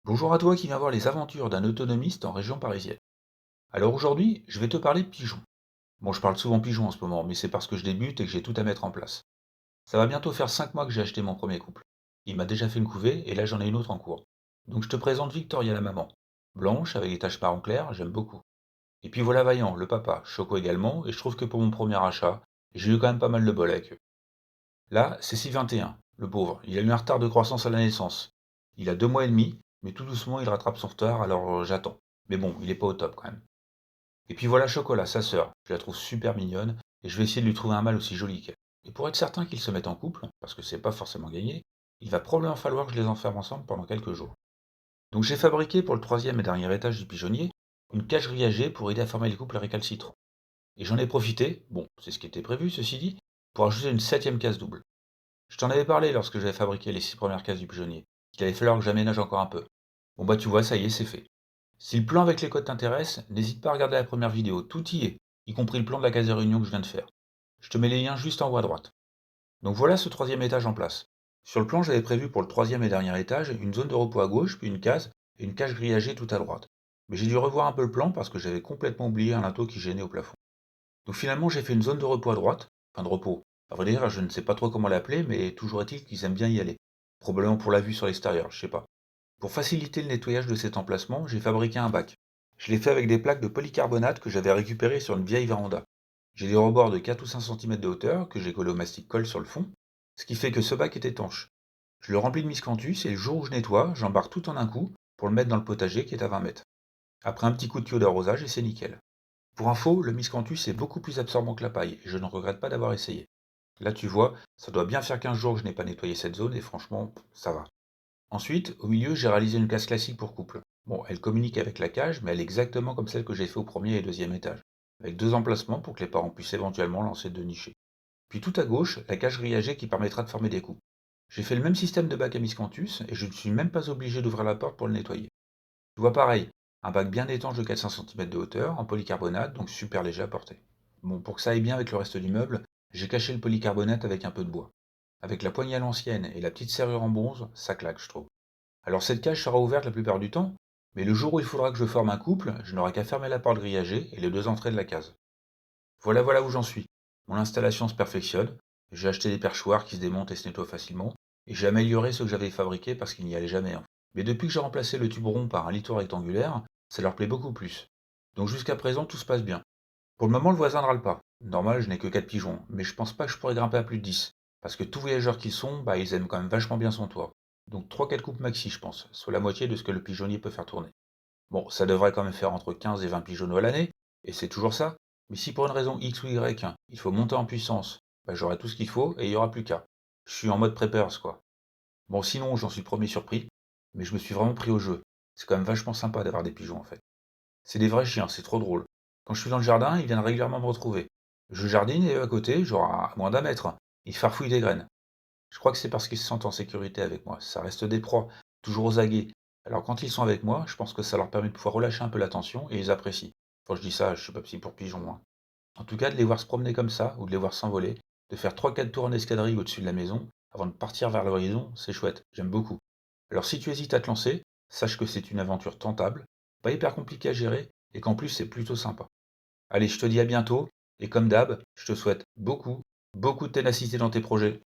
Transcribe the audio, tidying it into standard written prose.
Bonjour à toi qui viens voir les aventures d'un autonomiste en région parisienne. Alors aujourd'hui, je vais te parler de pigeons. Bon, je parle souvent pigeons en ce moment, mais c'est parce que je débute et que j'ai tout à mettre en place. Ça va bientôt faire 5 mois que j'ai acheté mon premier couple. Il m'a déjà fait une couvée et là j'en ai une autre en cours. Donc je te présente Victoria la maman. Blanche, avec des taches marron clair, j'aime beaucoup. Et puis voilà Vaillant, le papa, Choco également, et je trouve que pour mon premier achat, j'ai eu quand même pas mal de bol avec eux. Là, c'est 6,21, le pauvre. Il a eu un retard de croissance à la naissance. Il a 2 mois et demi, mais tout doucement il rattrape son retard, alors j'attends. Mais bon, il est pas au top quand même. Et puis voilà Chocolat, sa sœur. Je la trouve super mignonne, et je vais essayer de lui trouver un mâle aussi joli qu'elle. Et pour être certain qu'ils se mettent en couple, parce que c'est pas forcément gagné, il va probablement falloir que je les enferme ensemble pendant quelques jours. Donc j'ai fabriqué pour le troisième et dernier étage du pigeonnier une cage grillagée pour aider à former les couples récalcitrants. Et j'en ai profité, bon, c'est ce qui était prévu ceci dit, pour ajouter une septième case double. Je t'en avais parlé lorsque j'avais fabriqué les 6 premières cases du pigeonnier. Il allait falloir que j'aménage encore un peu. Bon bah tu vois, ça y est, c'est fait. Si le plan avec les codes t'intéresse, n'hésite pas à regarder la première vidéo, tout y est, y compris le plan de la case de réunion que je viens de faire. Je te mets les liens juste en haut à droite. Donc voilà ce troisième étage en place. Sur le plan, j'avais prévu pour le troisième et dernier étage une zone de repos à gauche, puis une case et une cage grillagée tout à droite. Mais j'ai dû revoir un peu le plan parce que j'avais complètement oublié un linteau qui gênait au plafond. Donc finalement, j'ai fait une zone de repos à droite, enfin de repos. À vrai dire, je ne sais pas trop comment l'appeler, mais toujours est-il qu'ils aiment bien y aller. Probablement pour la vue sur l'extérieur, je sais pas. Pour faciliter le nettoyage de cet emplacement, j'ai fabriqué un bac. Je l'ai fait avec des plaques de polycarbonate que j'avais récupérées sur une vieille véranda. J'ai des rebords de 4 ou 5 cm de hauteur que j'ai collé au mastic colle sur le fond, ce qui fait que ce bac est étanche. Je le remplis de miscanthus et le jour où je nettoie, j'embarque tout en un coup pour le mettre dans le potager qui est à 20 mètres. Après un petit coup de tuyau d'arrosage et c'est nickel. Pour info, le miscanthus est beaucoup plus absorbant que la paille et je ne regrette pas d'avoir essayé. Là tu vois, ça doit bien faire 15 jours que je n'ai pas nettoyé cette zone et franchement, ça va. Ensuite, au milieu, j'ai réalisé une case classique pour couple. Bon, elle communique avec la cage, mais elle est exactement comme celle que j'ai fait au premier et deuxième étage, avec deux emplacements pour que les parents puissent éventuellement lancer deux nichés. Puis tout à gauche, la cage grillagée qui permettra de former des coupes. J'ai fait le même système de bac à miscanthus et je ne suis même pas obligé d'ouvrir la porte pour le nettoyer. Tu vois pareil, un bac bien étanche de 400 cm de hauteur, en polycarbonate, donc super léger à porter. Bon, pour que ça aille bien avec le reste du meuble, j'ai caché le polycarbonate avec un peu de bois. Avec la poignée à l'ancienne et la petite serrure en bronze, ça claque, je trouve. Alors cette cage sera ouverte la plupart du temps, mais le jour où il faudra que je forme un couple, je n'aurai qu'à fermer la porte grillagée et les deux entrées de la case. Voilà où j'en suis. Mon installation se perfectionne, j'ai acheté des perchoirs qui se démontent et se nettoient facilement, et j'ai amélioré ceux que j'avais fabriqués parce qu'il n'y allait jamais, hein. Mais depuis que j'ai remplacé le tube rond par un lito rectangulaire, ça leur plaît beaucoup plus. Donc jusqu'à présent, tout se passe bien. Pour le moment, le voisin ne râle pas. Normal, je n'ai que 4 pigeons, mais je pense pas que je pourrais grimper à plus de 10. Parce que tous voyageurs qu'ils sont, bah ils aiment quand même vachement bien son toit. Donc 3-4 coupes maxi, je pense, soit la moitié de ce que le pigeonnier peut faire tourner. Bon, ça devrait quand même faire entre 15 et 20 pigeonneaux à l'année, et c'est toujours ça. Mais si pour une raison X ou Y, il faut monter en puissance, bah j'aurai tout ce qu'il faut et il n'y aura plus qu'à. Je suis en mode preppers, quoi. Bon, sinon, j'en suis le premier surpris, mais je me suis vraiment pris au jeu. C'est quand même vachement sympa d'avoir des pigeons, en fait. C'est des vrais chiens, c'est trop drôle. Quand je suis dans le jardin, ils viennent régulièrement me retrouver. Je jardine et eux à côté, genre à moins d'un mètre, ils farfouillent des graines. Je crois que c'est parce qu'ils se sentent en sécurité avec moi. Ça reste des proies, toujours aux aguets. Alors quand ils sont avec moi, je pense que ça leur permet de pouvoir relâcher un peu la tension et ils apprécient. Quand je dis ça, je suis pas psy pour pigeons, hein. En tout cas, de les voir se promener comme ça, ou de les voir s'envoler, de faire 3-4 tours en escadrille au-dessus de la maison, avant de partir vers l'horizon, c'est chouette, j'aime beaucoup. Alors si tu hésites à te lancer, sache que c'est une aventure tentable, pas hyper compliquée à gérer, et qu'en plus c'est plutôt sympa. Allez, je te dis à bientôt, et comme d'hab, je te souhaite beaucoup, beaucoup de ténacité dans tes projets.